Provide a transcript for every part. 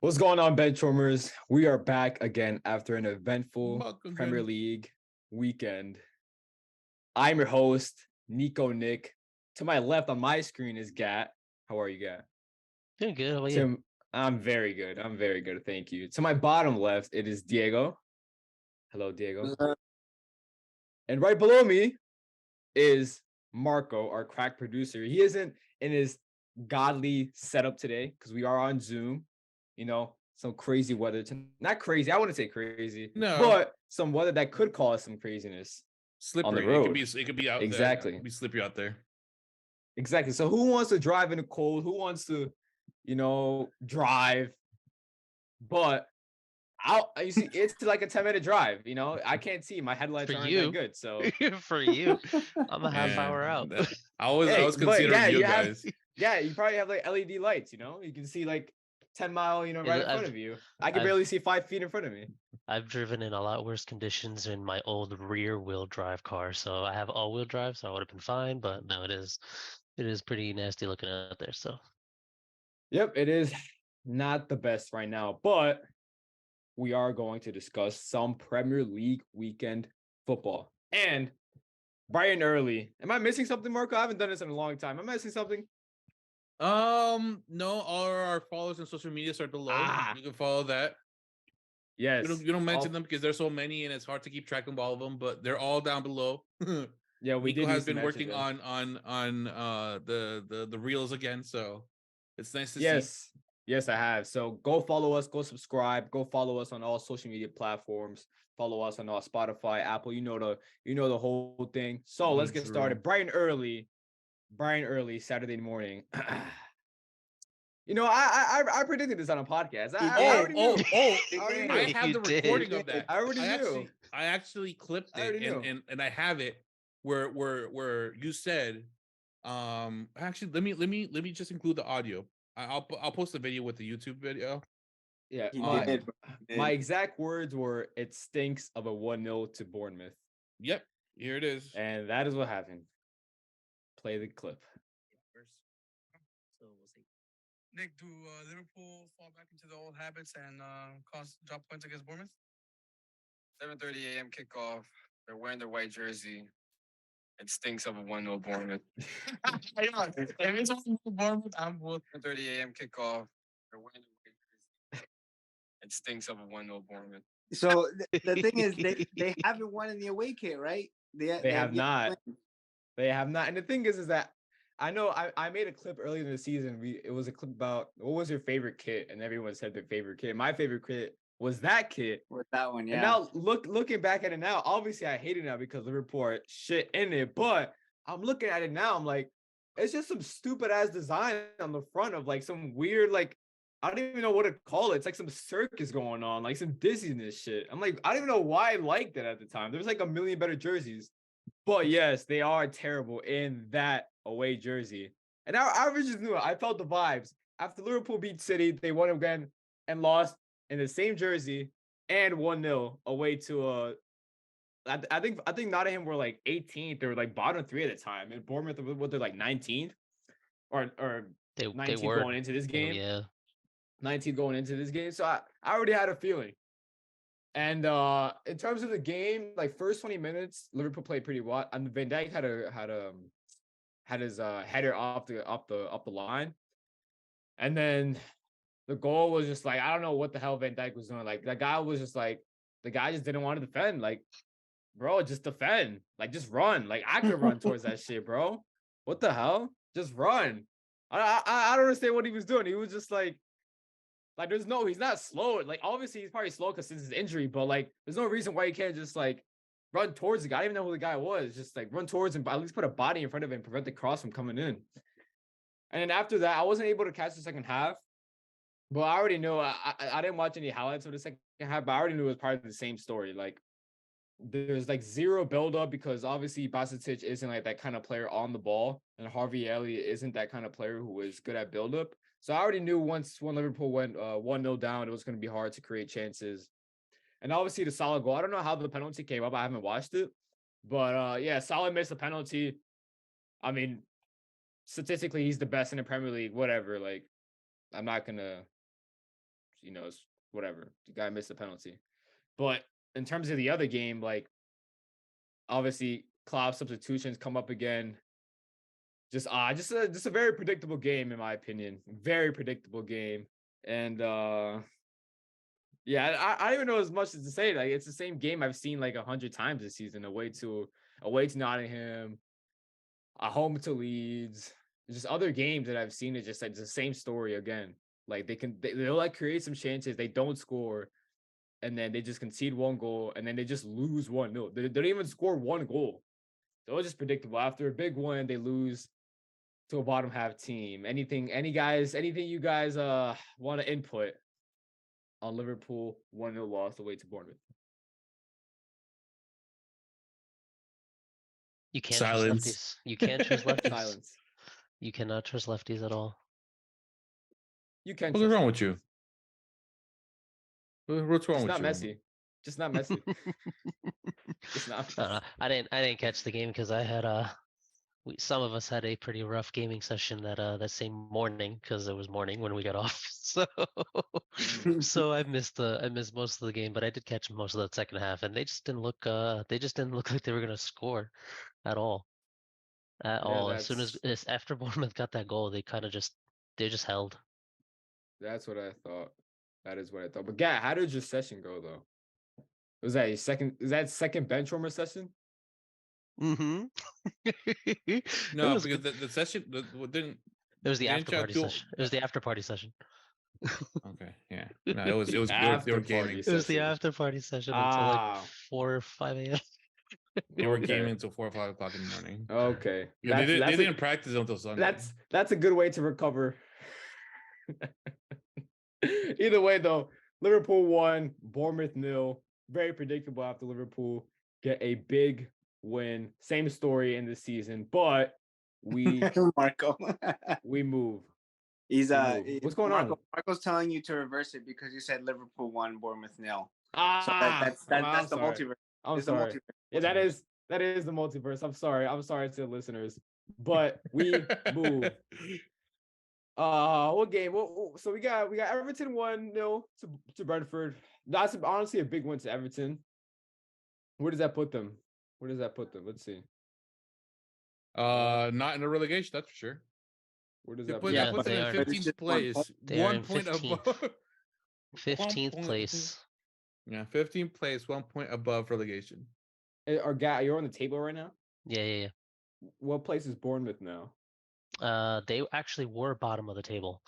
What's going on, Benchwarmers? We are back again after an eventful Premier League weekend. I'm your host, Nico Nick. To my left on my screen is Gat. How are you, Gat? Doing good. How about you? I'm very good. I'm very good. Thank you. To my bottom left, it is Diego. Hello, Diego. And right below me is Marco, our crack producer. He isn't in his godly setup today because we are on Zoom. You know, some crazy weather. Not crazy. I wouldn't say crazy. No, but some weather that could cause some craziness. Slippery. On the road. It could be out exactly. there. It could be slippery out there. Exactly. So who wants to drive in the cold? Who wants to, drive? But you see, it's like a 10-minute drive. I can't see. My headlights aren't that good. So for you, I'm a half hour out. I was considering you guys. You probably have like LED lights. You can see like 10 mile, right in front of you. I can barely see 5 feet in front of me. I've driven in a lot worse conditions in my old rear wheel drive car. So I have all wheel drive, so I would have been fine. But no, it is pretty nasty looking out there. So yep, it is not the best right now, but we are going to discuss some Premier League weekend football. And bright and early. Am I missing something, Marco? I haven't done this in a long time. Am I missing something? No, all our followers on social media are below. You can follow that. Yes. You don't mention them because there's so many and it's hard to keep track of all of them, but they're all down below. Yeah, Nico has been working on the reels again, so it's nice to see. Yes, I have. So go follow us, go subscribe, go follow us on all social media platforms. Follow us on all Spotify, Apple. You know the whole thing. So let's get started. Bright and early, Saturday morning. I predicted this on a podcast. I already knew. I have the recording of that. I already knew. I actually clipped it and I have it where you said, actually let me just include the audio. I'll post the video with the YouTube video. Yeah, my exact words were, "It stinks of a 1-0 to Bournemouth." Yep, here it is, and that is what happened. Play the clip. So we'll see. Nick, do Liverpool fall back into the old habits and drop points against Bournemouth? 7:30 a.m. kickoff. They're wearing their white jersey. It stinks of a 1-0 Bournemouth. If it's 1-0 Bournemouth, I'm both. 7:30 a.m. kickoff. They're wearing their white jersey. It stinks of a 1-0 Bournemouth. So the thing is, they haven't won in the away kit, right? They have not. They have not. And the thing is that I know I made a clip earlier in the season. It was a clip about what was your favorite kit, and everyone said their favorite kit. My favorite kit was that kit. With that one, yeah. And now looking back at it now, obviously I hate it now because Liverpool are shit in it. But I'm looking at it now, I'm like, it's just some stupid ass design on the front of like some weird, like, I don't even know what to call it. It's like some circus going on, like some dizziness shit. I'm like, I don't even know why I liked it at the time. There was like a million better jerseys. But yes, they are terrible in that away jersey. And I just knew it. I felt the vibes. After Liverpool beat City, they won again and lost in the same jersey and 1-0 away to I think Nottingham were like 18th. They were like bottom 3 at the time. And Bournemouth, what, they're like 19th or 19th going into this game. Yeah. 19th going into this game. So I already had a feeling. And in terms of the game, like first 20 minutes, Liverpool played pretty well. And Van Dijk had his header off the line. And then the goal was just like, I don't know what the hell Van Dijk was doing. Like that guy was just like, the guy just didn't want to defend. Like, bro, just defend. Like, just run. Like, I could run towards that shit, bro. What the hell? Just run. I don't understand what he was doing. He was just like he's not slow. Like, obviously he's probably slow because since his injury, but like, there's no reason why he can't just like run towards the guy. I didn't even know who the guy was. Just like run towards him, but at least put a body in front of him and prevent the cross from coming in. And then after that, I wasn't able to catch the second half. But I already knew. I didn't watch any highlights of the second half, but I already knew it was part of the same story. Like, there's like zero buildup because obviously Bajcetic isn't like that kind of player on the ball, and Harvey Elliott isn't that kind of player who is good at buildup. So I already knew when Liverpool went 1-0 down, it was going to be hard to create chances. And obviously the Salah goal. I don't know how the penalty came up. I haven't watched it, but yeah, Salah missed a penalty. I mean, statistically, he's the best in the Premier League. Whatever. Like, I'm not gonna it's whatever. The guy missed a penalty. But in terms of the other game, like obviously Klopp substitutions come up again. Just a very predictable game in my opinion. Very predictable game. And yeah, I don't even know as much as to say. Like it's the same game I've seen like 100 times this season. Away to Nottingham, home to Leeds. Just other games that I've seen. It's just like the same story again. Like they'll like create some chances, they don't score, and then they just concede one goal, and then they just lose 1-0. They don't even score one goal. So it's just predictable. After a big win, they lose to a bottom half team. Anything you guys want to input on Liverpool 1-0 loss away to Bournemouth? You can't Silence. trust lefties. You can't trust lefties. Silence. You cannot trust lefties at all. You can. What's wrong with you? What's wrong It's with not you? Messi. Just not Messi. It's not. I didn't catch the game because I had some of us had a pretty rough gaming session that same morning because it was morning when we got off. So I missed most of the game, but I did catch most of the second half, and they just didn't look like they were gonna score at all. As soon as after Bournemouth got that goal, they just held. That's what I thought. That is what I thought. But yeah, how did your session go though? Was that your second? Is that second Benchwarmer session? Mm-hmm. No, because the session didn't. It was the after party session. It was the after party session. Okay, yeah. No, it was they were gaming. It was the after party session until like 4 or 5 a.m. They were gaming until 4 or 5 o'clock in the morning. Okay. Yeah, they didn't practice until Sunday. That's a good way to recover. Either way, though, Liverpool won, Bournemouth 0. Very predictable after Liverpool get a big win. Same story in the season, but we Marco. we move. He's What's going on? Marco's telling you to reverse it because you said Liverpool won, Bournemouth 0. So that's the multiverse. I'm sorry. Yeah, that is the multiverse. I'm sorry to the listeners, but we move. What game? So we got Everton 1-0 to Brentford. That's honestly a big win to Everton. Where does that put them? Let's see. Not in the relegation, that's for sure. Where does that put them in 15th place? 1 point above. 15th place. Yeah, 15th place, 1 point above relegation. You're on the table right now? Yeah. What place is Bournemouth now? They actually were bottom of the table.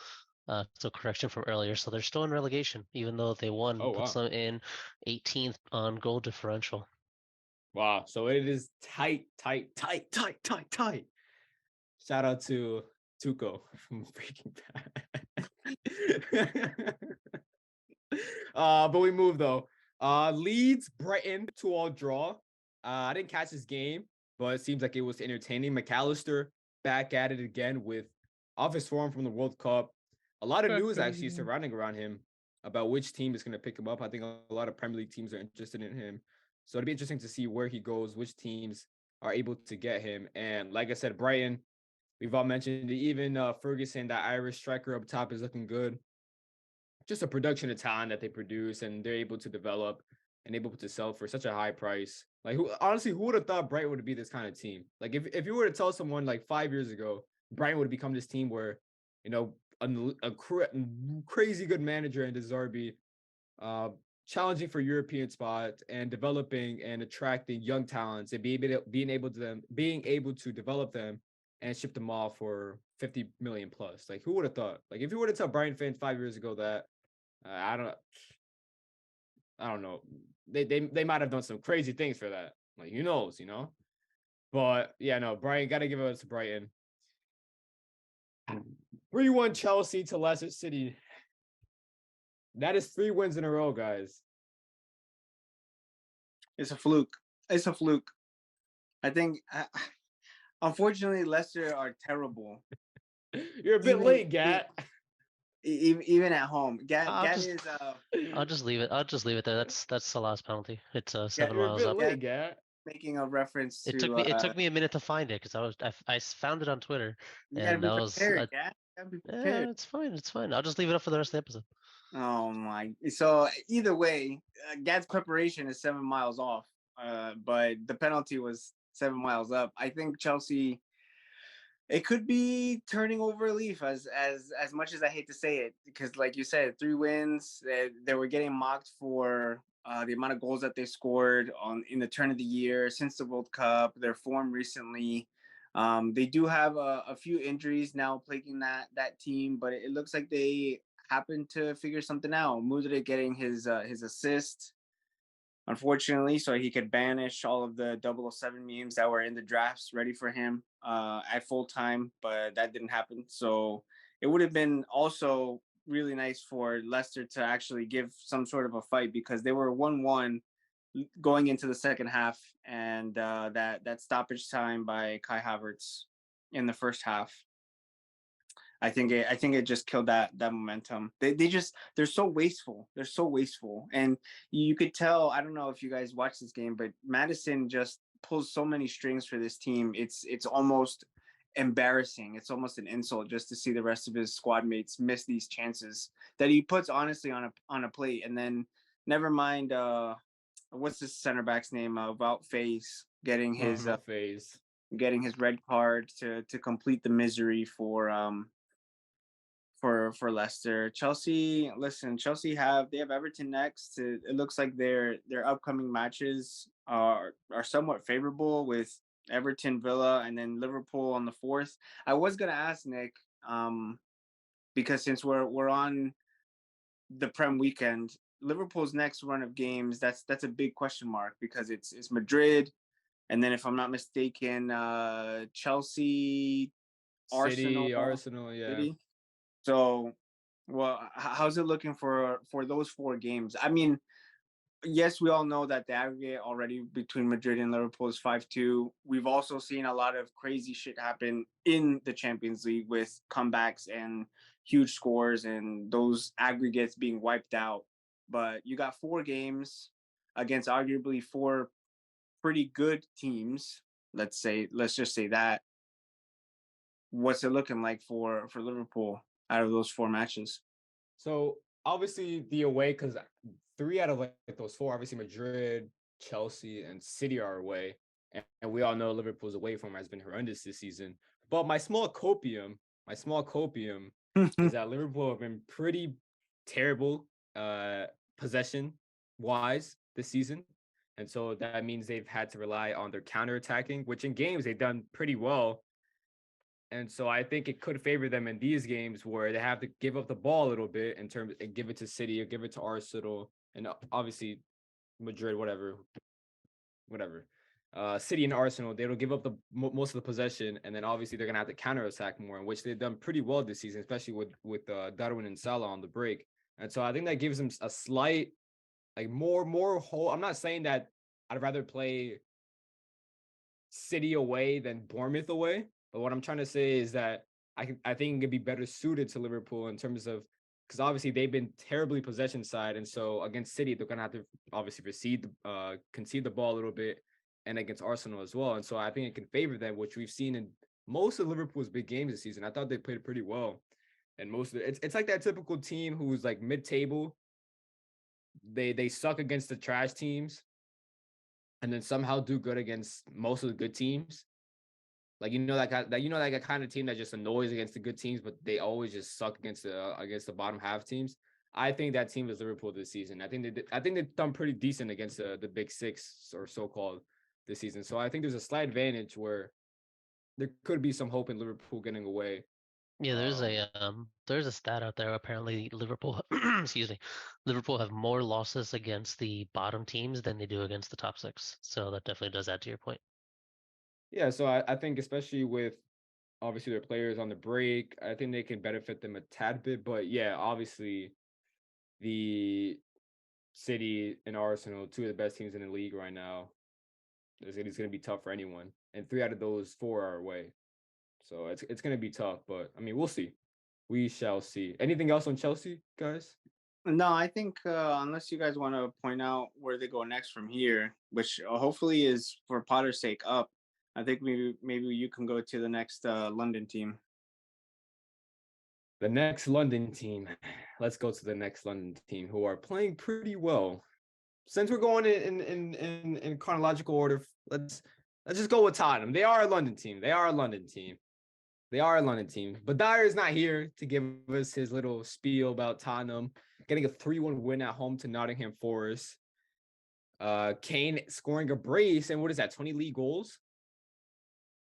So correction from earlier. So they're still in relegation, even though they won. Puts them in 18th on goal differential. Wow. So it is tight. Shout out to Tuco from Breaking Bad. But we move though. Leeds, Brighton 2-2 draw. I didn't catch this game, but it seems like it was entertaining. McAllister back at it again with off his form from the World Cup. A lot of news actually surrounding around him about which team is going to pick him up. I think a lot of Premier League teams are interested in him. So it'll be interesting to see where he goes, which teams are able to get him. And like I said, Brighton, we've all mentioned it. Even Ferguson, that Irish striker up top, is looking good. Just a production of talent that they produce, and they're able to develop and able to sell for such a high price. Like, who would have thought Brighton would be this kind of team? Like, if you were to tell someone like 5 years ago, Brighton would have become this team where, a crazy good manager in De Zerbi, challenging for European spots and developing and attracting young talents and being able to develop them and ship them off for 50 million plus. Like, who would have thought? Like, if you were to tell Brighton fans 5 years ago that, I don't know, they might have done some crazy things for that. Like, who knows, But yeah, no, Brighton, got to give it to Brighton. 3-1 Chelsea to Leicester City. That is 3 wins in a row, guys. It's a fluke. I think, unfortunately, Leicester are terrible. You're a bit late, Gat. Even at home, Gat is. I'll just leave it there. That's the last penalty. It's 7 you're miles a bit up. late, Gat. Making a reference to. It took me a minute to find it because I found it on Twitter, and that was. Gat. Yeah, it's fine. I'll just leave it up for the rest of the episode. Oh my! So either way, Gad's preparation is 7 miles off, but the penalty was 7 miles up. I think Chelsea. It could be turning over a leaf, as much as I hate to say it, because like you said, 3 wins. They were getting mocked for the amount of goals that they scored in the turn of the year since the World Cup. Their form recently. They do have a few injuries now plaguing that team, but it looks like they happen to figure something out. Mudryk getting his assist, unfortunately, so he could banish all of the 007 memes that were in the drafts ready for him at full time, but that didn't happen. So it would have been also really nice for Leicester to actually give some sort of a fight, because they were 1-1 going into the second half, and that stoppage time by Kai Havertz in the first half, I think it just killed that momentum. They're so wasteful. They're so wasteful, and you could tell. I don't know if you guys watch this game, but Madison just pulls so many strings for this team. It's almost embarrassing. It's almost an insult just to see the rest of his squad mates miss these chances that he puts honestly on a plate, and then never mind. What's this center back's name? About Face getting his getting his red card to complete the misery for Leicester. Chelsea, listen, they have Everton next. It looks like their upcoming matches are somewhat favorable, with Everton, Villa, and then Liverpool on the 4th. I was gonna ask Nick, because since we're on the Prem weekend, Liverpool's next run of games, that's a big question mark, because it's Madrid, and then if I'm not mistaken, Chelsea, Arsenal, yeah. City. So, well, how's it looking for those 4 games? I mean, yes, we all know that the aggregate already between Madrid and Liverpool is 5-2. We've also seen a lot of crazy shit happen in the Champions League, with comebacks and huge scores and those aggregates being wiped out. But you got 4 games against arguably 4 pretty good teams. Let's just say that. What's it looking like for Liverpool out of those 4 matches? So obviously the away, because 3 out of like those 4, obviously Madrid, Chelsea, and City are away, and we all know Liverpool's away form has been horrendous this season. But my small copium is that Liverpool have been pretty terrible possession wise this season. And so that means they've had to rely on their counter attacking, which in games they've done pretty well. And so I think it could favor them in these games where they have to give up the ball a little bit in terms and give it to City or give it to Arsenal, and obviously Madrid, whatever. City and Arsenal, they will give up the most of the possession, and then obviously they're gonna have to counter attack more, in which they've done pretty well this season, especially with Darwin and Salah on the break. And so I think that gives them a slight, like more whole. I'm not saying that I'd rather play City away than Bournemouth away. But what I'm trying to say is that I think it could be better suited to Liverpool in terms of, because obviously they've been terribly possession side, and so against City they're gonna have to obviously concede the ball a little bit, and against Arsenal as well. And so I think it can favor them, which we've seen in most of Liverpool's big games this season. I thought they played pretty well, and most of it's like that typical team who's like mid-table. They suck against the trash teams, and then somehow do good against most of the good teams. Like that kind of team that just annoys against the good teams, but they always just suck against the bottom half teams. I think that team is Liverpool this season. I think they've done pretty decent against the big 6 or so called this season. So I think there's a slight advantage where there could be some hope in Liverpool getting away. Yeah, there's a stat out there. Apparently, Liverpool, excuse me, Liverpool have more losses against the bottom teams than they do against the top 6. So that definitely does add to your point. Yeah, so I think especially with obviously their players on the break, I think they can benefit them a tad bit. But yeah, obviously the City and Arsenal, 2 of the best teams in the league right now. It's going to be tough for anyone, and 3 out of those 4 are away, so it's going to be tough. But I mean, we'll see. We shall see. Anything else on Chelsea, guys? No, I think unless you guys want to point out where they go next from here, which hopefully is for Potter's sake up. I think maybe you can go to the next London team. The next London team. Let's go to the next London team who are playing pretty well. Since we're going in chronological order, let's just go with Tottenham. They are a London team. But Dyer is not here to give us his little spiel about Tottenham getting a 3-1 win at home to Nottingham Forest. Kane scoring a brace, and what is that? 20 league goals?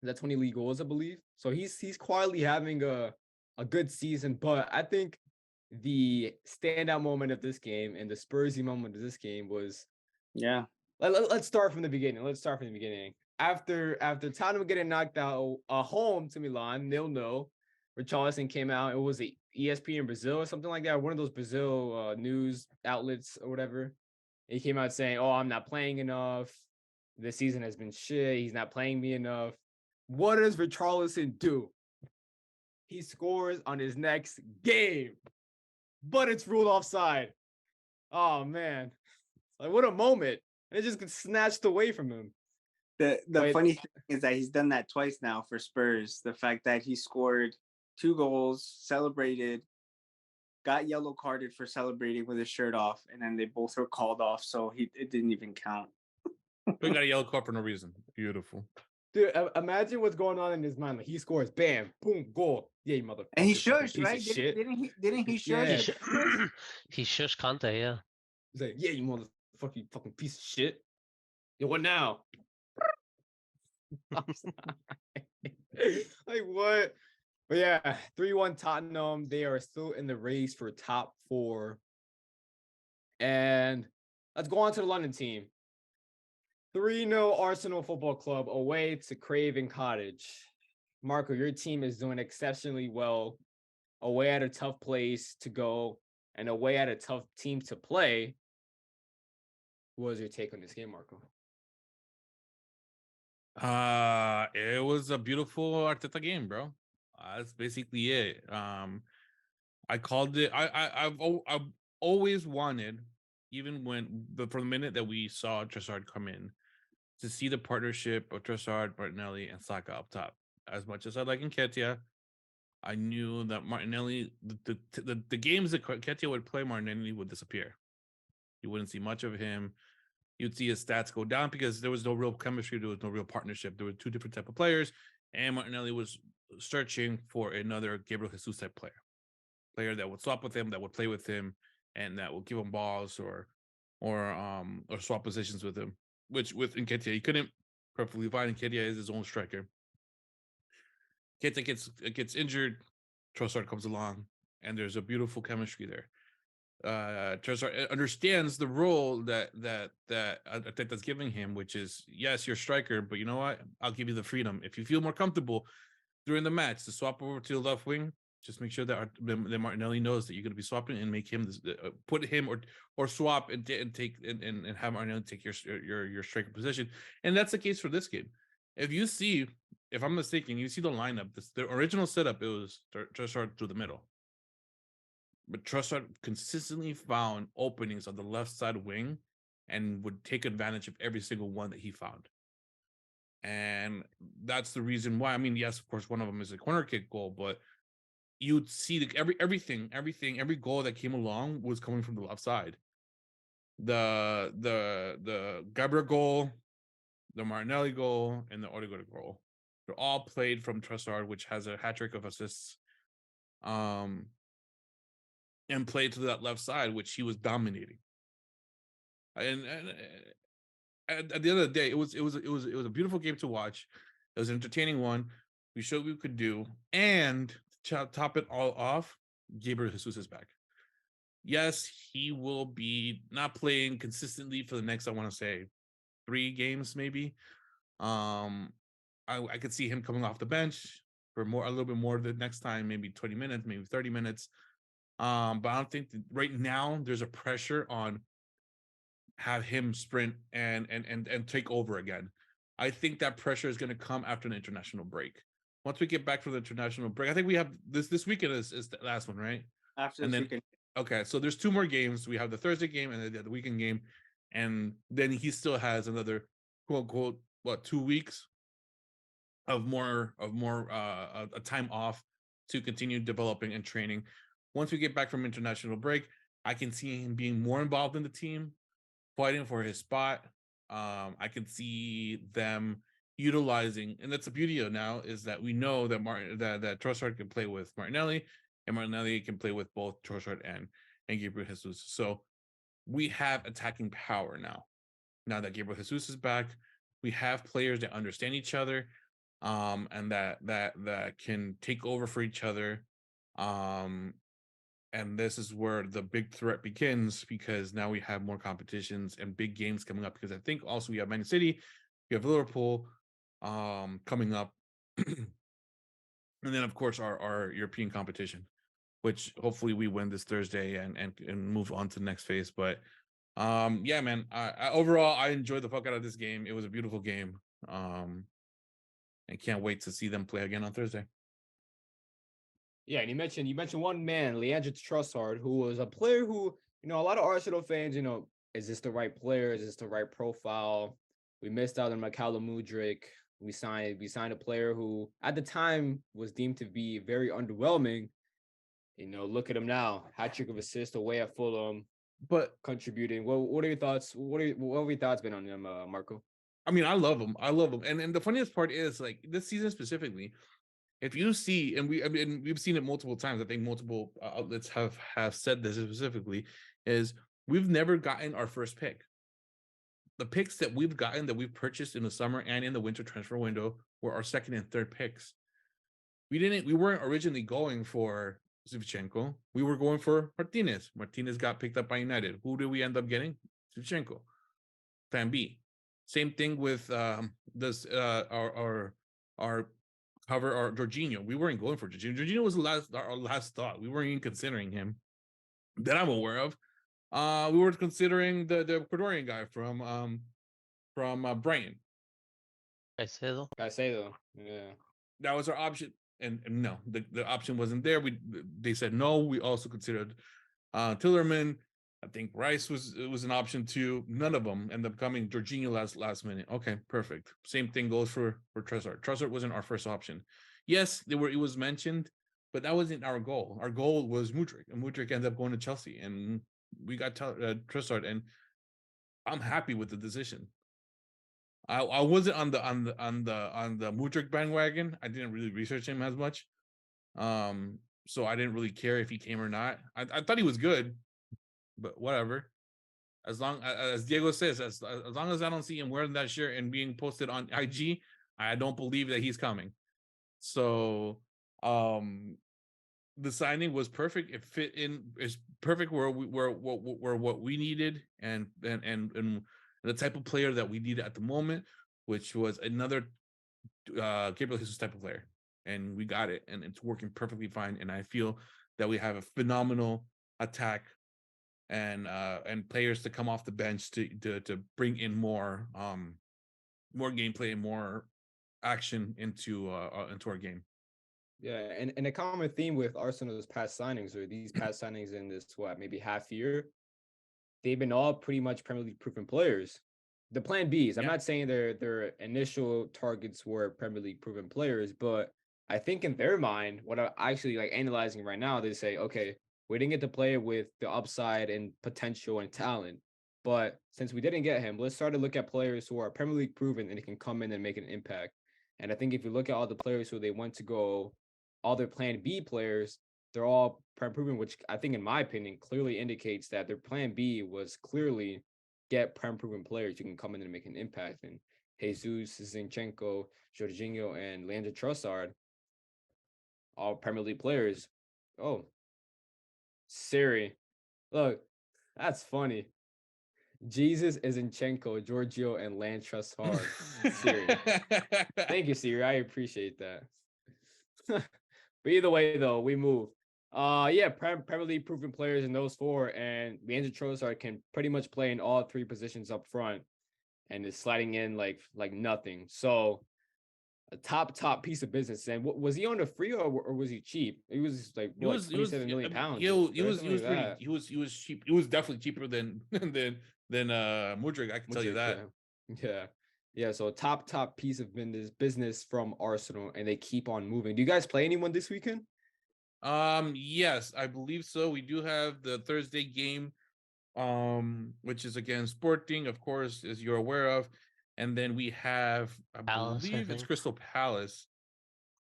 Is that 20 league goals, I believe? So he's quietly having a good season, but I think the standout moment of this game and the Spursy moment of this game was let's start from the beginning. After Tottenham getting knocked out home to Milan 0-0, Richarlison came out. It was the ESPN Brazil or something like that, one of those Brazil news outlets or whatever. He came out saying, "Oh, I'm not playing enough. This season has been shit. He's not playing me enough." What does Richarlison do? He scores on his next game, but it's ruled offside. Oh man, like what a moment! And it just gets snatched away from him. The funny thing is that he's done that twice now for Spurs. The fact that he scored 2 goals, celebrated, got yellow carded for celebrating with his shirt off, and then they both were called off, so it didn't even count. We got a yellow card for no reason. Beautiful. Dude, imagine what's going on in his mind. Like he scores, bam, boom, goal. Yeah, you motherfucker. And he shushed, right? Didn't he shush? Yeah. He shushed Conte, yeah. He's like, yeah, you motherfucker, you fucking piece of shit. Yeah, what now? Like what? But yeah, 3-1 Tottenham. They are still in the race for top 4. And let's go on to the London team. 3-0 Arsenal Football Club away to Craven Cottage. Marco, your team is doing exceptionally well. Away at a tough place to go and away at a tough team to play. What was your take on this game, Marco? It was a beautiful Arteta game, bro. That's basically it. I called it. I've always wanted, even from the minute that we saw Trossard come in, to see the partnership of Trossard, Martinelli, and Saka up top. As much as I like Nketiah, I knew that Martinelli, the games that Nketiah would play, Martinelli would disappear. You wouldn't see much of him. You'd see his stats go down because there was no real chemistry. There was no real partnership. There were 2 different type of players, and Martinelli was searching for another Gabriel Jesus type player that would swap with him, that would play with him, and that would give him balls or swap positions with him. Which with Nketiah, he couldn't perfectly find. Nketiah is his own striker. Nketiah gets injured. Trossard comes along, and there's a beautiful chemistry there. Trossard understands the role that Arteta's giving him, which is, yes, you're striker, but you know what? I'll give you the freedom. If you feel more comfortable during the match to swap over to the left wing, just make sure that Martinelli knows that you're going to be swapping and make him put him or swap and take and have Martinelli take your striker position. And that's the case for this game. If I'm mistaken, you see the lineup. The original setup, it was Trossard through the middle. But Trossard consistently found openings on the left side wing and would take advantage of every single one that he found. And that's the reason why. I mean, yes, of course, one of them is a corner kick goal, but you'd see every goal that came along was coming from the left side. The Gabriel goal, the Martinelli goal, and the Odegaard goal. They're all played from Trossard, which has a hat trick of assists. And played to that left side, which he was dominating. And at the end of the day, it was a beautiful game to watch. It was an entertaining one. We showed what we could do, and to top it all off, Gabriel Jesus is back. Yes, he will be not playing consistently for the next, I want to say, 3 games maybe. I could see him coming off the bench for a little bit more the next time, maybe 20 minutes, maybe 30 minutes. But I don't think that right now there's a pressure on have him sprint and take over again. I think that pressure is going to come after the international break. Once we get back from the international break, I think we have this weekend is the last one, right? After this weekend. Okay, so there's 2 more games. We have the Thursday game and the weekend game, and then he still has another quote unquote 2 weeks of more a time off to continue developing and training. Once we get back from international break, I can see him being more involved in the team, fighting for his spot. I can see them utilizing, and that's the beauty of now is that we know that that Trossard can play with Martinelli, and Martinelli can play with both Trossard and Gabriel Jesus. So we have attacking power now. Now that Gabriel Jesus is back, we have players that understand each other, and that can take over for each other. And this is where the big threat begins, because now we have more competitions and big games coming up. Because I think also we have Man City, we have Liverpool coming up. And then, of course, our European competition, which hopefully we win this Thursday and move on to the next phase. But yeah, man, I overall, I enjoyed the fuck out of this game. It was a beautiful game. And can't wait to see them play again on Thursday. Yeah, and you mentioned one man, Leandro Trossard, who was a player who, a lot of Arsenal fans, is this the right player? Is this the right profile? We missed out on Callum Mudryk. We signed a player who at the time was deemed to be very underwhelming. Look at him now. Hat-trick of assists away at Fulham, but contributing. What are your thoughts? What have your thoughts been on him, Marco? I mean, I love him. And the funniest part is, like, this season specifically, if you see, and we've seen it multiple times, I think multiple outlets have said this specifically, is we've never gotten our first pick. The picks that we've gotten, that we've purchased in the summer and in the winter transfer window, were our second and third picks. We weren't originally going for Zinchenko. We were going for Martinez. Martinez got picked up by United. Who did we end up getting? Zinchenko. Plan B. Same thing with our cover, our Jorginho. We weren't going for Jorginho. Jorginho was our last thought. We weren't even considering him that I'm aware of. We were considering the Ecuadorian guy from Brighton. Caicedo. Yeah. That was our option. And no, the option wasn't there. They said no. We also considered Tillerman. I think Rice was an option too. None of them ended up coming. Jorginho last minute. Okay, perfect. Same thing goes for Trossard. Trossard wasn't our first option. Yes, it was mentioned, but that wasn't our goal. Our goal was Mudryk, and Mudryk ended up going to Chelsea, and we got Trossard, and I'm happy with the decision. I wasn't on the Mudryk bandwagon. I didn't really research him as much, so I didn't really care if he came or not. I thought he was good, but whatever. As long as Diego says, as long as I don't see him wearing that shirt and being posted on IG, I don't believe that he's coming. So, the signing was perfect. It fit in. It's perfect where what we needed, and the type of player that we needed at the moment, which was another Gabriel Jesus type of player, and we got it, and it's working perfectly fine. And I feel that we have a phenomenal attack and players to come off the bench to bring in more gameplay and more action into our game. Yeah, and a common theme with Arsenal's past signings, or these past signings in this maybe half year, they've been all pretty much Premier League proven players. The plan Bs. I'm not saying their initial targets were Premier League proven players, but I think in their mind, what I'm actually analyzing right now, they say, okay, we didn't get to play with the upside and potential and talent, but since we didn't get him, let's start to look at players who are Premier League proven and they can come in and make an impact. And I think if you look at all the players who they went to go, all their plan B players, they're all proven, which I think, in my opinion, clearly indicates that their plan B was clearly get proven players who can come in and make an impact. And Jesus, Zinchenko, Jorginho, and Leandro Trossard, all Premier League players. Oh, Siri, look, that's funny. Jesus, Zinchenko, Giorgio, and Leandro Trossard. Siri. Thank you, Siri. I appreciate that. But either way, though, we move. Premier League proven players in those four, and Leandro Trossard can pretty much play in all three positions up front, and is sliding in like nothing. So, a top piece of business. And was he on a free or was he cheap? He was like £27 million. He was cheap. He was definitely cheaper than Mudryk. I can tell you that. Yeah. So a top piece of business from Arsenal, and they keep on moving. Do you guys play anyone this weekend? Yes, I believe so. We do have the Thursday game, which is against Sporting, of course, as you're aware of. And then we have, I Palace, believe it's Crystal Palace,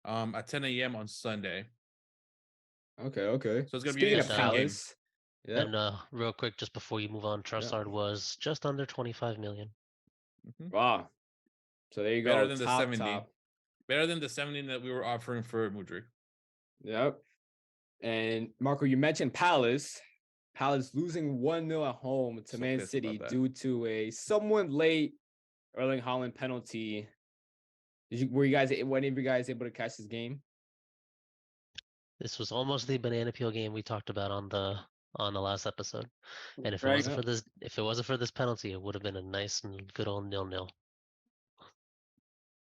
at 10 a.m. on Sunday. Okay. So it's gonna be Speaking an of interesting game. Palace, yeah. And real quick, just before you move on, Trossard was just under 25 million. Wow. So there you Better go. than the Top, 70. top. Better than the 70 that we were offering for Mudryk. Yep. And Marco, you mentioned Palace. Palace losing 1-0 at home to Man City due to a somewhat late Erling Haaland penalty. Were any of you guys able to catch this game? This was almost the banana peel game we talked about on the last episode. And if it Right. wasn't for this penalty, it would have been a nice and good old 0-0.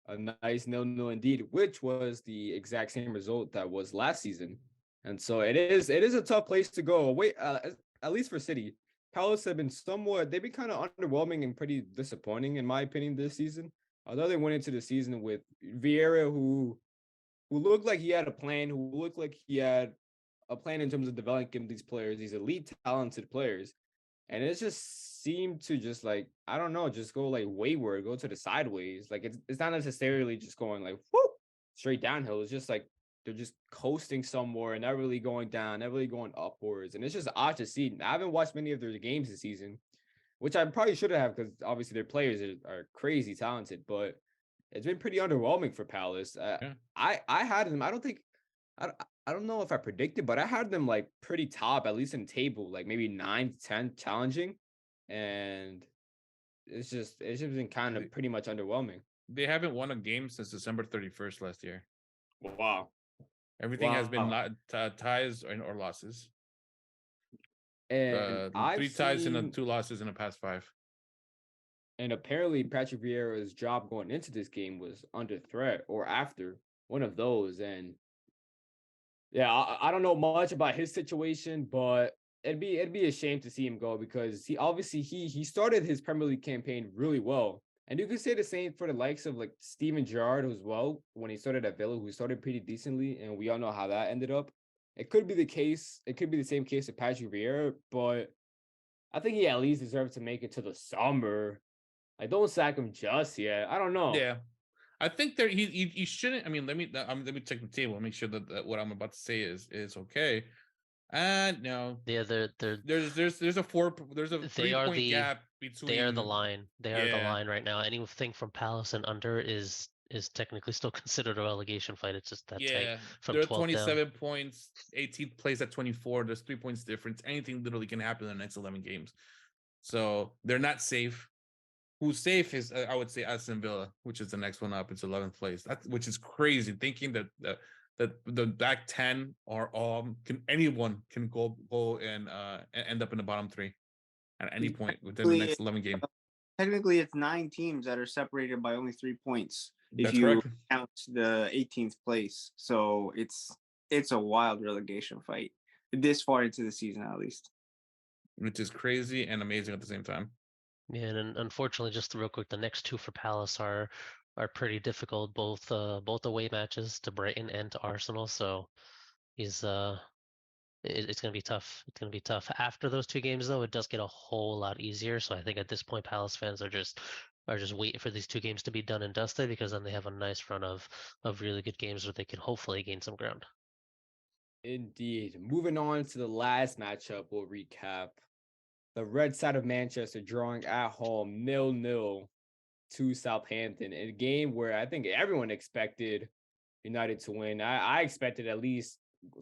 A nice 0-0 indeed, which was the exact same result that was last season. And so it is a tough place to go. Wait, at least for City. Palace have been they've been kind of underwhelming and pretty disappointing in my opinion this season. Although they went into the season with Vieira, who looked like he had a plan, who looked like he had a plan in terms of developing these players, these elite talented players. And it just seemed to just like, I don't know, just go like wayward, go to the sideways. Like it's not necessarily just going like whoop straight downhill. It's just like they're just coasting somewhere and not really going down, not really going upwards. And it's just odd to see. I haven't watched many of their games this season, which I probably should have because obviously their players are crazy talented, but it's been pretty underwhelming for Palace. I had them. I don't know if I predicted, but I had them like pretty top, at least in table, like maybe 9 to 10 challenging. And it's just been kind of pretty much underwhelming. They haven't won a game since December 31st last year. Wow. Everything has been ties or losses. And 3 ties and 2 losses in the past 5. And apparently Patrick Vieira's job going into this game was under threat or after one of those. And yeah, I don't know much about his situation, but it'd be a shame to see him go because he started his Premier League campaign really well. And you could say the same for the likes of like Steven Gerrard as well when he started at Villa, who started pretty decently, and we all know how that ended up. It could be the case. It could be the same case with Patrick Vieira, but I think he at least deserves to make it to the summer. Like, don't sack him just yet. I don't know. Yeah, I think he shouldn't. I mean, let me check the table and make sure that what I'm about to say is okay. No. Yeah, there's a 3-point gap between. They are the line. They are the line right now. Anything from Palace and under is technically still considered a relegation fight. It's just that tight. From They're 27 down. Points. 18th place at 24. There's 3 points difference. Anything literally can happen in the next 11 games. So they're not safe. Who's safe is I would say Aston Villa, which is the next one up. It's 11th place. Which is crazy. Thinking that the back 10 are all anyone can go and end up in the bottom 3 at any point within the next 11 games. Technically, it's 9 teams that are separated by only 3 points if That's you correct. count the 18th place. So it's a wild relegation fight this far into the season, at least. Which is crazy and amazing at the same time. Yeah, and unfortunately, just real quick, the next 2 for Palace are pretty difficult. Both away matches to Brighton and to Arsenal. So it's gonna be tough. It's gonna be tough. After those 2 games, though, it does get a whole lot easier. So I think at this point, Palace fans are just waiting for these 2 games to be done and dusted because then they have a nice run of really good games where they can hopefully gain some ground. Indeed. Moving on to the last matchup, we'll recap. The red side of Manchester drawing at home 0-0 to Southampton in a game where I think everyone expected United to win. I expected at least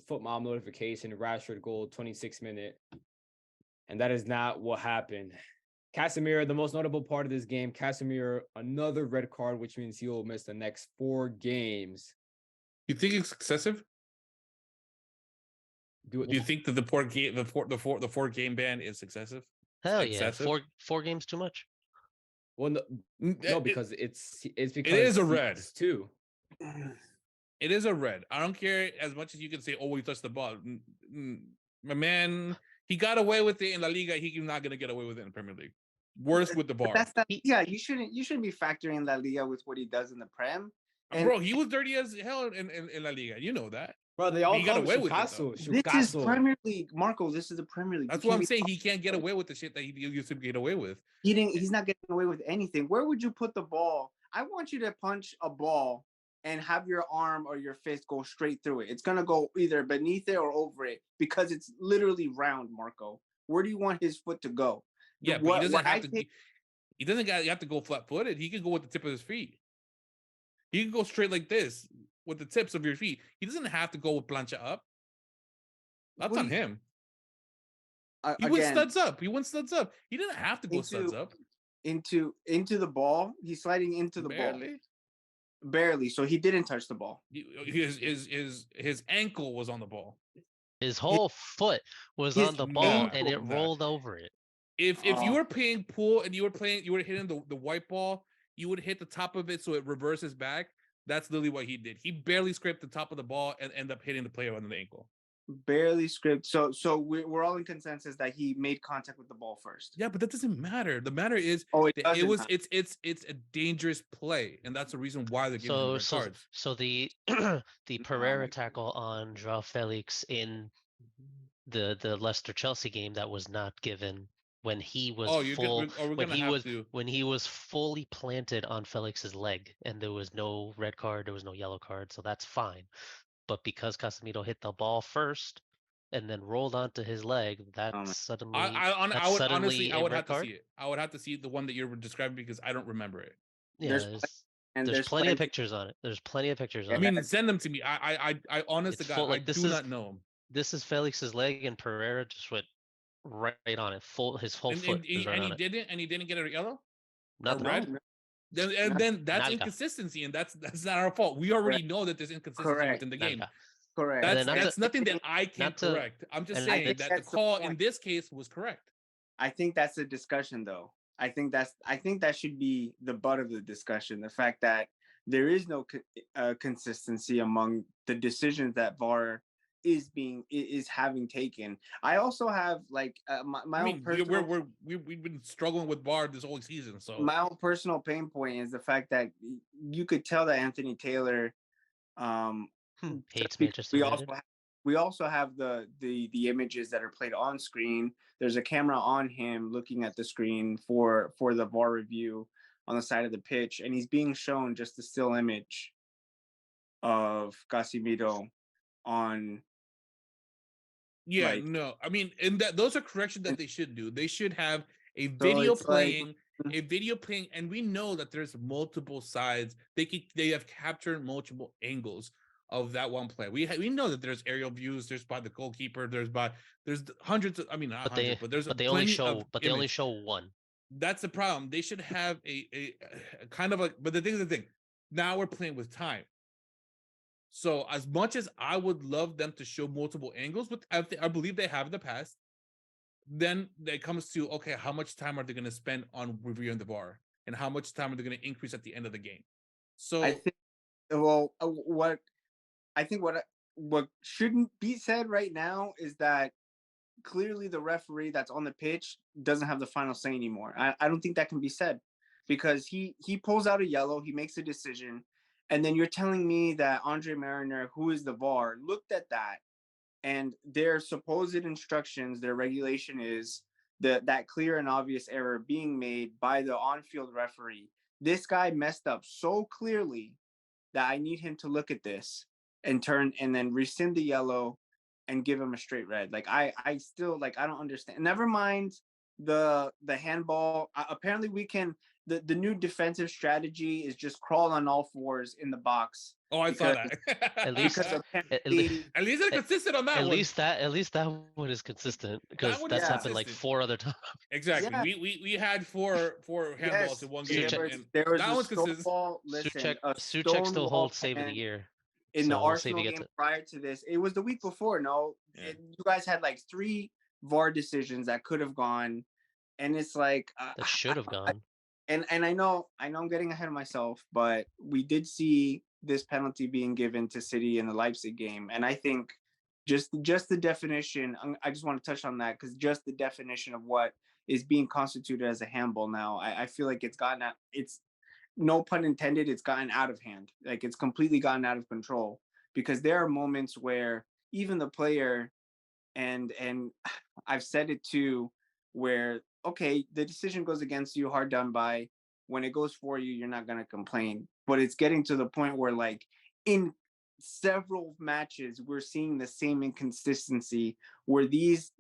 foot mom notification, Rashford goal, 26th minute. And that is not what happened. Casemiro, the most notable part of this game, Casemiro, another red card, which means he will miss the next 4 games. You think it's excessive? Do you think that the 4 game ban is excessive? Hell yeah, 4 games too much. Well, no, because it's because it is a red too. It is a red. I don't care as much as you can say, "Oh, he touched the ball." My man, he got away with it in La Liga. He's not gonna get away with it in the Premier League. Worse with the bar. You shouldn't be factoring La Liga with what he does in the Prem. Bro, he was dirty as hell in La Liga. You know that. Bro, they all He got call away him with it, though. Shukaso. This is Premier League, Marco. This is the Premier League. That's what I'm saying. He can't get away with the shit that he used to get away with. He's not getting away with anything. Where would you put the ball? I want you to punch a ball and have your arm or your fist go straight through it. It's gonna go either beneath it or over it because it's literally round, Marco. Where do you want his foot to go? Yeah, but he doesn't have to. He doesn't have to go flat-footed. He can go with the tip of his feet. He can go straight like this with the tips of your feet. He doesn't have to go with plancha up. That's on him. He went studs up. He went studs up. He didn't have to go studs up. Into the ball. He's sliding into the ball. Barely. So he didn't touch the ball. His ankle was on the ball. His whole foot was on the ball and it rolled over it. If you were playing pool and you were hitting the white ball, you would hit the top of it so it reverses back. That's literally what he did. He barely scraped the top of the ball and ended up hitting the player on the ankle. Barely scraped. So we're all in consensus that he made contact with the ball first. Yeah, but that doesn't matter. The matter is it's a dangerous play, and that's the reason why they're giving him red cards. So the Pereira tackle on Joao Felix in the Leicester Chelsea game that was not given when he was when he was fully planted on Felix's leg and there was no red card, there was no yellow card, so that's fine. But because Casemiro hit the ball first and then rolled onto his leg, that's suddenly I would have to see it. I would have to see the one that you're describing because I don't remember it. Yeah, there's plenty of pictures on it. There's plenty of pictures on it. I mean, send them to me. I honestly, I do not know him. This is Felix's leg, and Pereira just went right on it. His whole foot. And he didn't get a yellow. Not red. Then that's inconsistency, and that's not our fault. We already know that there's inconsistency within the game. Correct. That's nothing that I can correct. I'm just saying that the call in this case was correct. I think that's a discussion, though. I think that should be the butt of the discussion. The fact that there is no consistency among the decisions that VAR is having taken. I also have like my own personal. We've been struggling with VAR this whole season. So my own personal pain point is the fact that you could tell that Anthony Taylor hates Manchester United. We also have the images that are played on screen. There's a camera on him looking at the screen for the VAR review on the side of the pitch, and he's being shown just a still image of Casemiro on. Yeah, no, I mean, and those are corrections that they should do. They should have a video playing, and we know that there's multiple sides. They have captured multiple angles of that one play. We know that there's aerial views. There's by the goalkeeper. There's hundreds of. I mean, not hundreds, but there's. But they only show one. That's the problem. They should have a kind of like. But the thing. Now we're playing with time. So as much as I would love them to show multiple angles, but I believe they have in the past, then it comes to, okay, how much time are they going to spend on reviewing the VAR? And how much time are they going to increase at the end of the game? So I think, what shouldn't be said right now is that clearly the referee that's on the pitch doesn't have the final say anymore. I don't think that can be said because he pulls out a yellow, he makes a decision. And then you're telling me that Andre Mariner, who is the VAR, looked at that and their supposed instructions, their regulation is that clear and obvious error being made by the on-field referee. This guy messed up so clearly that I need him to look at this and then rescind the yellow and give him a straight red. Like I still I don't understand. Never mind the handball. Apparently we can. The new defensive strategy is just crawl on all fours in the box. Oh, I saw that. At least they're consistent on that one. At least that one is consistent because that's happened like 4 other times. Exactly. Yeah. We had four handballs in one game. There was that one's consistent. Souček still holds save of the year. In the Arsenal game prior to this, it was the week before. No, you guys had like 3 VAR decisions that could have gone, and it's like that should have gone. And I know I'm getting ahead of myself, but we did see this penalty being given to City in the Leipzig game, and I think just the definition. I just want to touch on that because just the definition of what is being constituted as a handball now, I feel like it's gotten out. It's no pun intended. It's gotten out of hand. Like it's completely gotten out of control because there are moments where even the player, and I've said it too, where okay, the decision goes against you, hard done by. When it goes for you, you're not gonna complain. But it's getting to the point where, like, in several matches, we're seeing the same inconsistency where these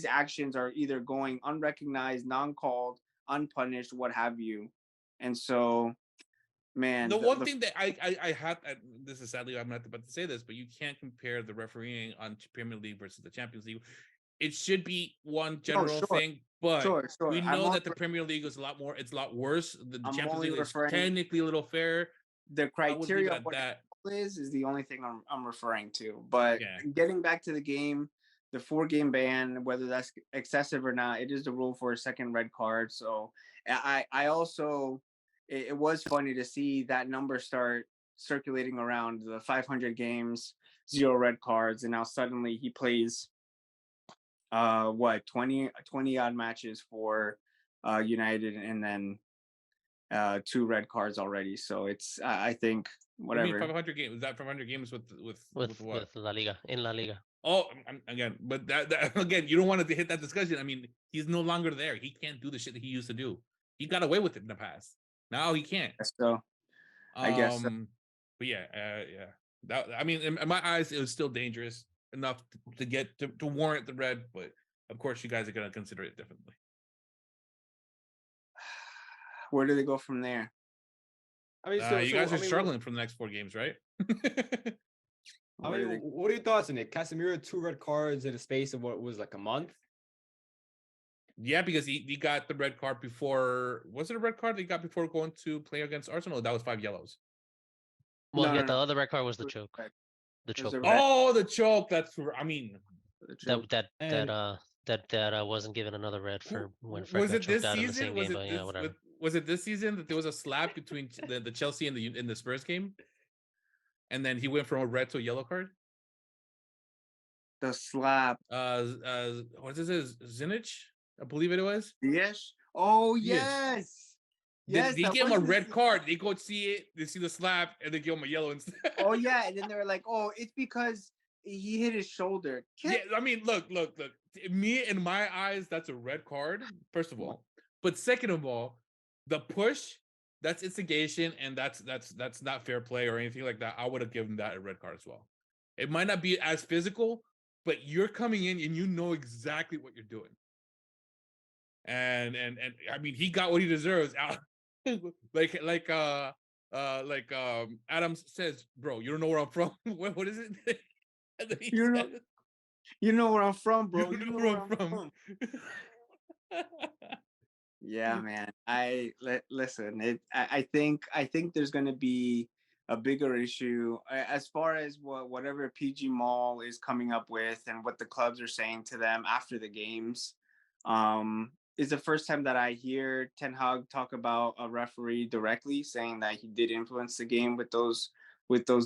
actions are either going unrecognized, non-called, unpunished, what have you. And so, man, The one thing that I had, this is sadly I'm not about to say this, but you can't compare the refereeing on Premier League versus the Champions League. It should be one general thing, but we know that the Premier League is a lot more. It's a lot worse. The Champions League is technically a little fair. The criteria of what that is the only thing I'm referring to. But getting back to the game, the 4-game ban, whether that's excessive or not, it is the rule for a second red card. So I also, it was funny to see that number start circulating around the 500 games, 0 red cards, and now suddenly he plays 20 odd matches for United, and then 2 red cards already. So it's I think whatever. I mean, 500 games. Is that 500 games with what? With La Liga, in La Liga. Oh, again, but that again, you don't want to hit that discussion. I mean, he's no longer there. He can't do the shit that he used to do. He got away with it in the past. Now he can't. So I guess. But yeah. That, I mean, in my eyes, it was still dangerous enough to get to warrant the red. But of course, you guys are gonna consider it differently. Where do they go from there? I mean, you guys are struggling for the next 4 games, right? I mean, what are your thoughts on it? Casemiro, 2 red cards in a space of what was like a month? Yeah, because he got the red card before. Was it a red card that he got before going to play against Arsenal? That was 5 yellows. Well, the other red card was the choke. The choke. Oh, the choke. That's. I mean, that wasn't given another red for when Fred was got it this choked out in the season? same game. But yeah, whatever. Was it this season that there was a slap between the Chelsea and the Spurs game, and then he went from a red to a yellow card? The slap. What is this? Zinich, I believe it was. Yes. Oh yes. Yes. They give him a red card. They go see it. They see the slap, and they give him a yellow instead. Oh yeah, and then they're like, "Oh, it's because he hit his shoulder." Yeah, I mean, look. Me, in my eyes, that's a red card. First of all, but second of all, the push, that's instigation, and that's not fair play or anything like that. I would have given that a red card as well. It might not be as physical, but you're coming in and you know exactly what you're doing. And I mean, he got what he deserves. like Adams says, bro, you don't know where I'm from. What is it? You know where I'm from, bro. You know where I'm from. Yeah, man. Listen. I think there's going to be a bigger issue as far as whatever PG Mall is coming up with and what the clubs are saying to them after the games. Is the first time that I hear Ten Hag talk about a referee directly, saying that he did influence the game with those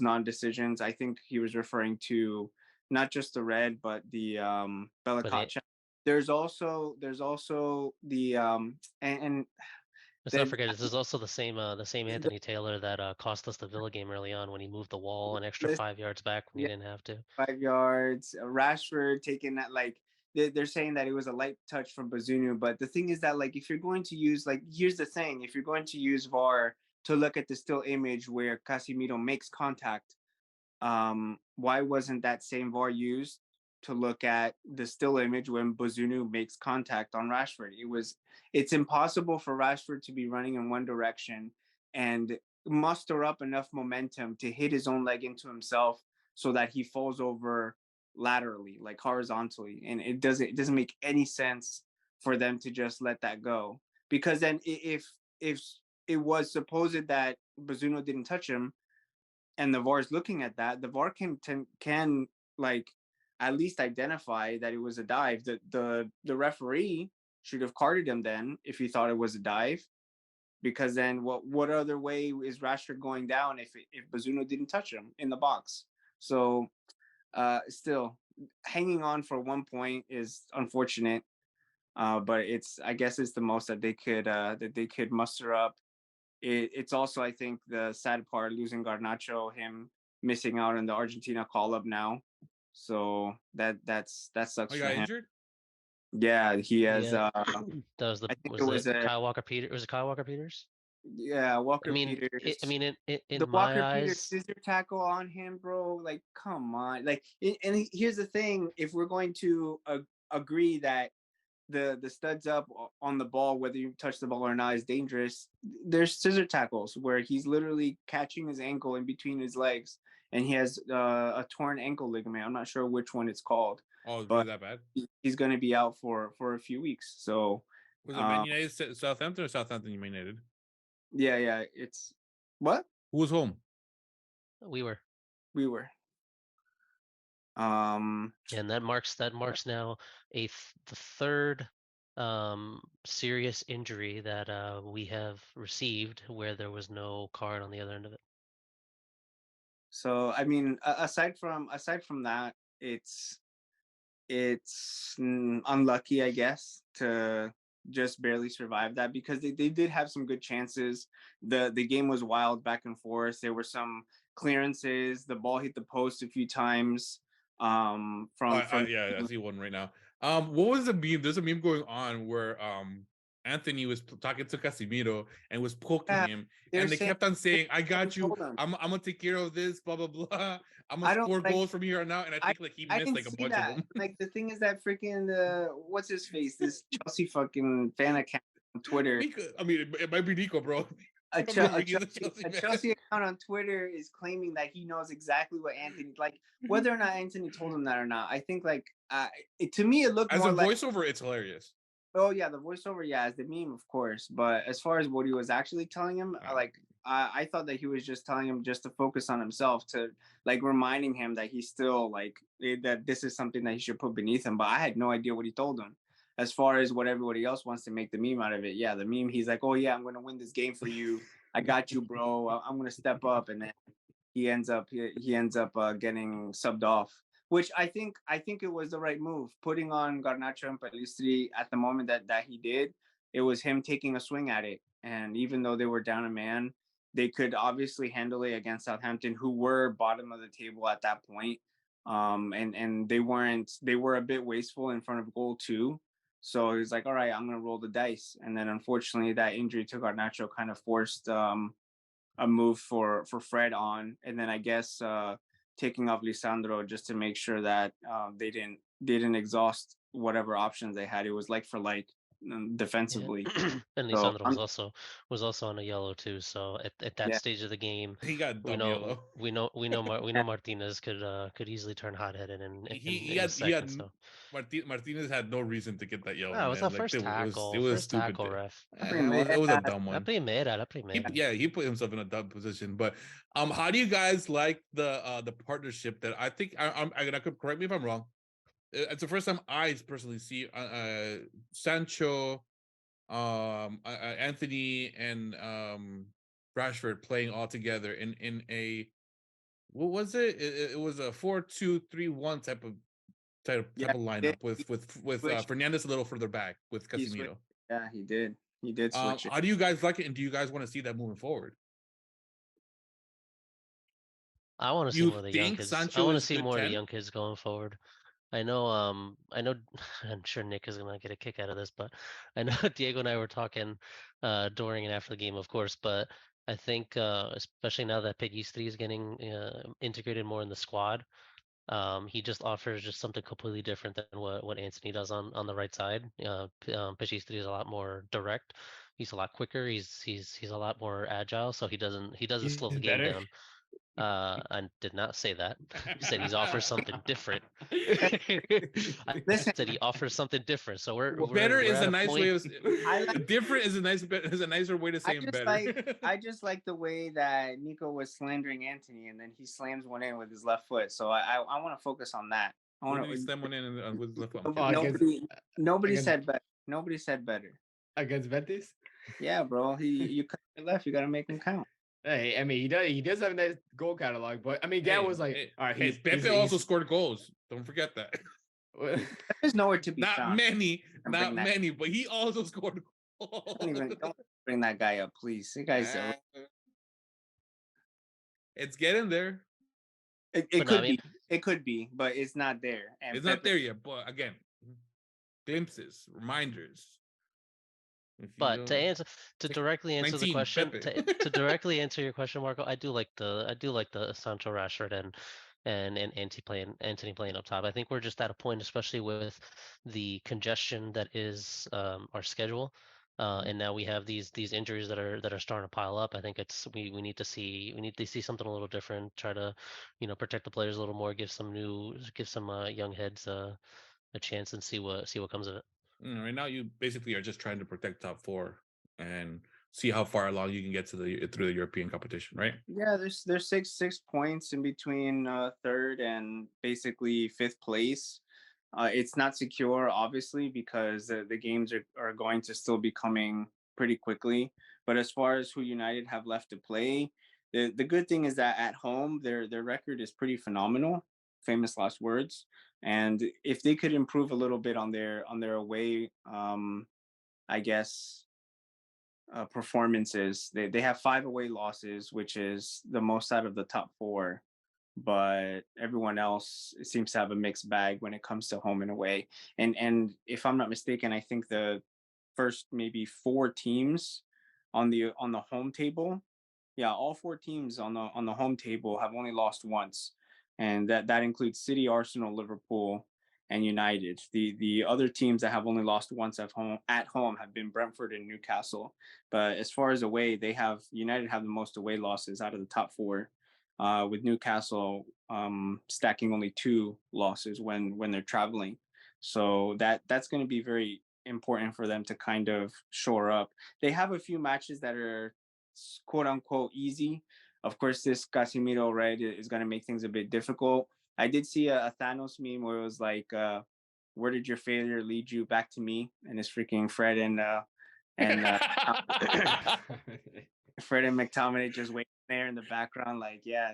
non-decisions. I think he was referring to not just the red, but the Bella. There's also the and let's not forget, this is also the same Anthony Taylor that cost us the Villa game early on when he moved the wall an extra 5 yards back when he didn't have to. 5 yards. Rashford taking that, like, they're saying that it was a light touch from Bazunu, but the thing is that, like, if you're going to use, like, here's the thing, if you're going to use VAR to look at the still image where Casemiro makes contact, why wasn't that same VAR used to look at the still image when Bazunu makes contact on Rashford? It's impossible for Rashford to be running in one direction and muster up enough momentum to hit his own leg into himself so that he falls over laterally, like horizontally. And it doesn't make any sense for them to just let that go. Because then if it was supposed that Bazunu didn't touch him and the VAR is looking at that, the VAR can like at least identify that it was a dive. The referee should have carded him then if he thought it was a dive, because then what other way is Rashford going down if Bazunu didn't touch him in the box? So still hanging on for 1 point is unfortunate, but I guess it's the most that they could muster up. It's also, I think, the sad part, losing Garnacho, him missing out on the Argentina call up now. So that sucks Oh, for you got him. injured? Yeah, he has. Yeah. That was I think was it was it Kyle Walker Peters? Was it Kyle Walker Peters? Yeah, Walker I mean, Peters. in The my Walker Peters eyes, scissor tackle on him, bro. Like, come on. Like, here's the thing: if we're going to agree that the studs up on the ball, whether you touch the ball or not, is dangerous, there's scissor tackles where he's literally catching his ankle in between his legs, and he has a torn ankle ligament. I'm not sure which one it's called. Oh, is but really that bad? He's going to be out for a few weeks. So was it Man United, Southampton, or Southampton Man United? Yeah. It's what? Who was home? we were. And that marks now the third serious injury that we have received where there was no card on the other end of it. So I mean, aside from that, it's unlucky, I guess, to just barely survive that, because they did have some good chances. The game was wild back and forth. There were some clearances. The ball hit the post a few times. I see one right now. What was the meme? There's a meme going on where Anthony was talking to Casemiro and was poking him, and they kept on saying, "I got you. I'm gonna take care of this. Blah blah blah. I'm gonna score goals from here on out." And I think he missed like a bunch of them. Like, the thing is that freaking what's his face? This Chelsea fucking fan account on Twitter. I mean, it might be Nico, bro. A Chelsea account on Twitter is claiming that he knows exactly what Anthony, like, whether or not Anthony told him that or not. I think, like, to me it looked as more a like voiceover. It's hilarious. Oh yeah, the voiceover, yeah, as the meme, of course. But as far as what he was actually telling him, I thought that he was just telling him just to focus on himself, to like reminding him that he's still like that this is something that he should put beneath him. But I had no idea what he told him. As far as what everybody else wants to make the meme out of it, yeah, the meme, he's like, "Oh yeah, I'm gonna win this game for you. I got you, bro. I'm gonna step up," and then he ends up getting subbed off. Which I think it was the right move, putting on Garnacho and Pellistri at the moment that he did. It was him taking a swing at it, and even though they were down a man, they could obviously handle it against Southampton, who were bottom of the table at that point. And they were a bit wasteful in front of goal too. So he's like, all right, I'm gonna roll the dice. And then unfortunately that injury to Garnacho kind of forced a move for Fred on, and then I guess taking off Lisandro just to make sure that they didn't exhaust whatever options they had. It was like for like defensively. Yeah. And Lisandro was also on a yellow too. So at that stage of the game, he got yellow. We know Martinez could easily turn hot-headed in a second. So Martinez had no reason to get that yellow. No, it was the first tackle. It was first stupid. Tackle, ref. It was a dumb one. La primera. He put himself in a dumb position. But how do you guys like the partnership that I think I could correct me if I'm wrong. It's the first time I personally see Sancho, Anthony, and Rashford playing all together in a, what was it? It was a 4-2-3-1 type of lineup with Fernandes a little further back with Casemiro. Yeah, he did switch it. How do you guys like it, and do you guys want to see that moving forward? I want to see more of the young kids. I want to see more of the young kids going forward. I know, I'm sure Nick is gonna get a kick out of this, but I know Diego and I were talking during and after the game, of course. But I think, especially now that Pellistri is getting integrated more in the squad, he just offers just something completely different than what Anthony does on the right side. Pellistri is a lot more direct. He's a lot quicker. He's a lot more agile. So he doesn't slow the game down. I did not say that. He said he's offers something different. I said he offers something different. So we're better is a nice way of different is a nicer way to say better. I just like the way that Nico was slandering Anthony, and then he slams one in with his left foot. So I want to focus on that. I want to slam one in with his left foot. Nobody said better. Nobody said better against Betis. Yeah, bro. You cut your left. You got to make him count. Hey, I mean, he does have a nice goal catalog, but I mean, Gan was like, all right. Pepe also scored goals. Don't forget that. There's nowhere to be not found. Not many, but he also scored goals. Don't bring that guy up, please. The guy's it's getting there. It could be. It could be, but it's not there. And it's not there yet. But again, glimpses, reminders. But to directly answer the question, to directly answer your question, Marco, I do like the Sancho, Rashford, and Anthony playing up top. I think we're just at a point, especially with the congestion that is our schedule, and now we have these injuries that are starting to pile up. I think we need to see something a little different. Try to, protect the players a little more. Give some young heads a chance and see what comes of it. Right now, you basically are just trying to protect top four and see how far along you can get through the European competition, right? Yeah, there's 6 points in between third and basically fifth place. It's not secure, obviously, because the games are going to still be coming pretty quickly. But as far as who United have left to play, the good thing is that at home their record is pretty phenomenal. Famous last words. And if they could improve a little bit on their away, I guess, performances, they have 5 away losses, which is the most out of the top 4. But everyone else seems to have a mixed bag when it comes to home and away. And if I'm not mistaken, I think the first maybe 4 teams on the home table, yeah, all 4 teams on the home table have only lost once, and that includes City, Arsenal, Liverpool, and United. The other teams that have only lost once at home have been Brentford and Newcastle. But as far as away, United have the most away losses out of the top 4, with Newcastle stacking only 2 losses when they're traveling. So that's going to be very important for them to kind of shore up. They have a few matches that are quote unquote easy. Of course, this Casemiro red is going to make things a bit difficult. I did see a Thanos meme where it was like, "Where did your failure lead you? Back to me." And it's freaking Fred and Fred and McTominay just waiting there in the background, like, yeah,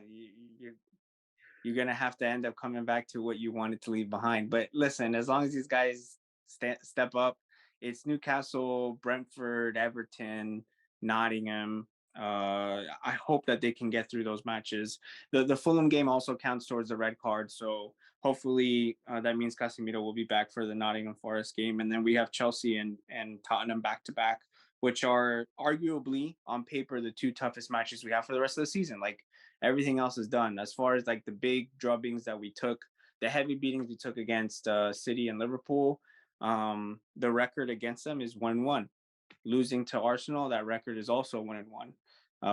you're gonna have to end up coming back to what you wanted to leave behind. But listen, as long as these guys step up, it's Newcastle, Brentford, Everton, Nottingham. I hope that they can get through those matches. The Fulham game also counts towards the red card, so hopefully that means Casemiro will be back for the Nottingham Forest game, and then we have Chelsea and Tottenham back to back, which are arguably on paper the 2 toughest matches we have for the rest of the season. Like, everything else is done. As far as like the big drubbings that we took, the heavy beatings we took against City and Liverpool, the record against them is 1-1. Losing to Arsenal, that record is also 1-1.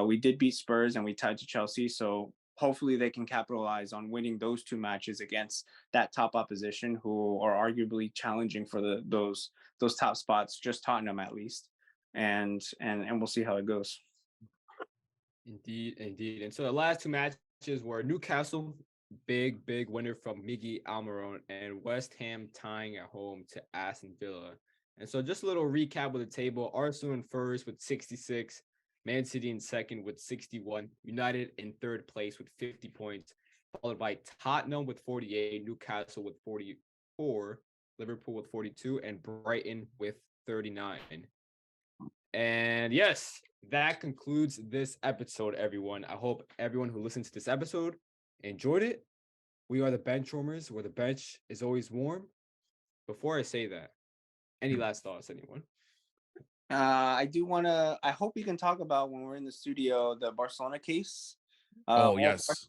We did beat Spurs and we tied to Chelsea, so hopefully they can capitalize on winning those 2 matches against that top opposition, who are arguably challenging for those top spots, just Tottenham at least, and we'll see how it goes. Indeed. And so the last 2 matches were Newcastle, big winner from Miggy Almiron, and West Ham tying at home to Aston Villa. And so just a little recap of the table: Arsenal in first with 66, Man City in second with 61, United in third place with 50 points, followed by Tottenham with 48, Newcastle with 44, Liverpool with 42, and Brighton with 39. And yes, that concludes this episode, everyone. I hope everyone who listens to this episode enjoyed it. We are the Benchwarmers, where the bench is always warm. Before I say that, any last thoughts, anyone? I hope we can talk about, when we're in the studio, the Barcelona case. Yes.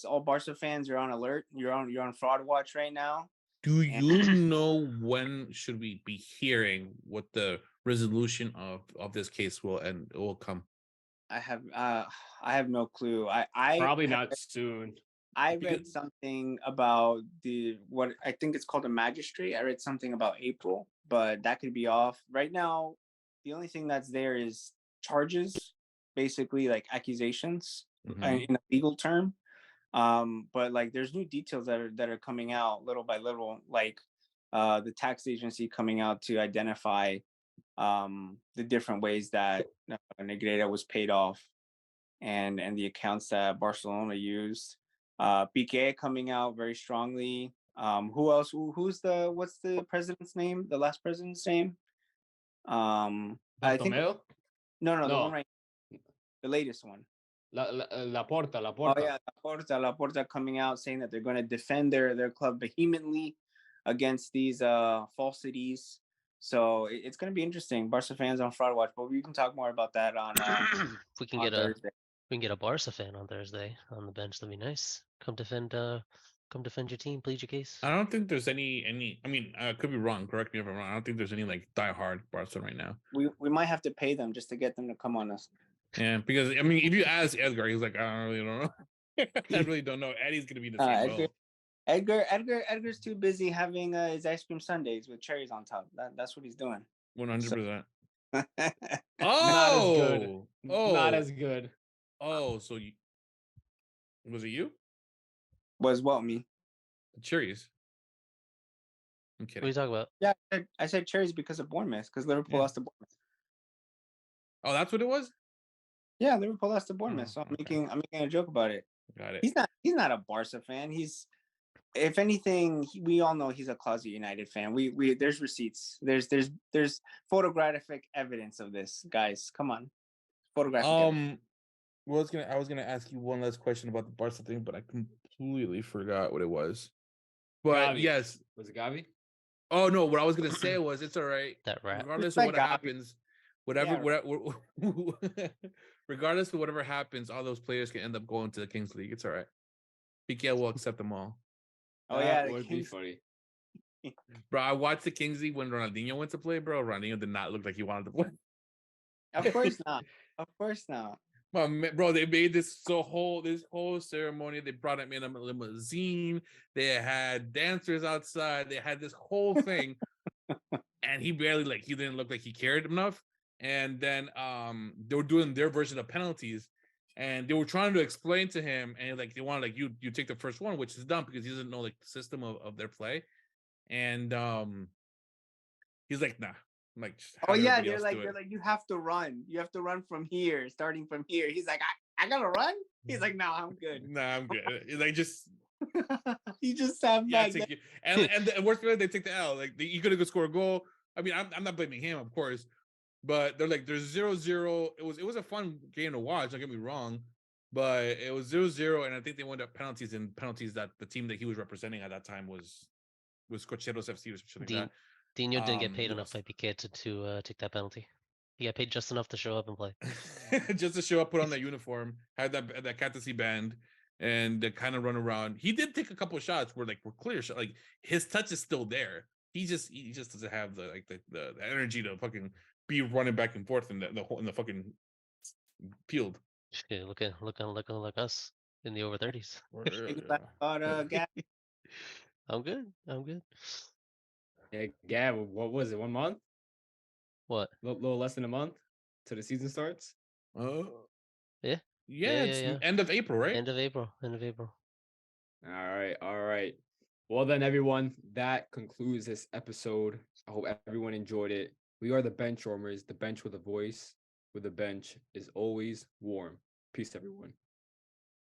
All Barca fans are on alert. You're on fraud watch right now. Do you know when should we be hearing what the resolution of this case will come? I have no clue. I probably not soon. I read something about what I think it's called a magistrate. I read something about April, but that could be off. Right now, the only thing that's there is charges, basically like accusations in a legal term. But like there's new details that are coming out little by little, like the tax agency coming out to identify the different ways that Negreira was paid off, and the accounts that Barcelona used. Piqué coming out very strongly. Who else? What's the president's name? The last president's name? I think no, the one right, the latest one. Laporta. Oh yeah, Laporta coming out saying that they're going to defend their club vehemently against these falsities. So it's going to be interesting. Barca fans on Fraud Watch, but we can talk more about that on we can on get Thursday. we can get a Barca fan on Thursday on the bench. That'd be nice. Come defend your team, plead your case. I don't think there's any. I mean, I could be wrong. Correct me if I'm wrong. I don't think there's any like diehard Barca right now. We might have to pay them just to get them to come on us. Yeah, because I mean, if you ask Edgar, he's like, I really don't know. I really don't know. Eddie's gonna be the same. Edgar's too busy having his ice cream sundaes with cherries on top. That's what he's doing. 100%. Not as good. Oh, Not as good. Oh, so was it you? Was what me? Cherries. I'm kidding. What are you talking about? Yeah, I said cherries because of Bournemouth, because Liverpool lost to Bournemouth. Oh, that's what it was? Yeah, Liverpool lost to Bournemouth. So I'm making a joke about it. Got it. He's not a Barca fan. He's, if anything, we all know he's a closet United fan. We there's receipts. There's photographic evidence of this, guys. Come on. Photographic evidence. I was gonna ask you one last question about the Barca thing, but I completely forgot what it was. But Gavi. yes. Was it Gavi? Oh no, what I was gonna say was it's all right. That rat. Regardless of what happens, regardless of whatever happens, all those players can end up going to the Kings League. It's all right. PK will accept them all. Oh yeah, that would be funny. Bro, I watched the Kings League when Ronaldinho went to play, bro. Ronaldinho did not look like he wanted to play. Of course not. Of course not. Bro, they made this whole ceremony. They brought him in a limousine. They had dancers outside. They had this whole thing, and he barely he didn't look like he cared enough. And then they were doing their version of penalties, and they were trying to explain to him, and they wanted you take the first one, which is dumb because he doesn't know the system of their play, and he's like, nah. Oh yeah, they're like you have to run. You have to run from here, starting from here. He's like, I gotta run. He's like, no, I'm good. Nah, I'm good. Like just he just sat back. And the worst part, they take the L. You could have scored a goal. I mean, I'm not blaming him, of course, but they're there's 0-0. It was a fun game to watch. Don't get me wrong, but it was 0-0, and I think they wound up penalties that the team that he was representing at that time was Cocheros FC or something like that. Dino didn't get paid enough by Piqué to take that penalty. He got paid just enough to show up and play. Just to show up, put on that uniform, had that captaincy band, and kind of run around. He did take a couple of shots where were clear shots. His touch is still there. He just doesn't have the energy to fucking be running back and forth in the fucking field. Yeah, looking like us in the over 30s. I'm good. Yeah, Gab, what was it? 1 month? What? A little less than a month till the season starts? Yeah. Yeah, it's end of April, right? End of April. All right. Well then, everyone, that concludes this episode. I hope everyone enjoyed it. We are the Benchwarmers, the bench with a voice, where the bench is always warm. Peace, everyone.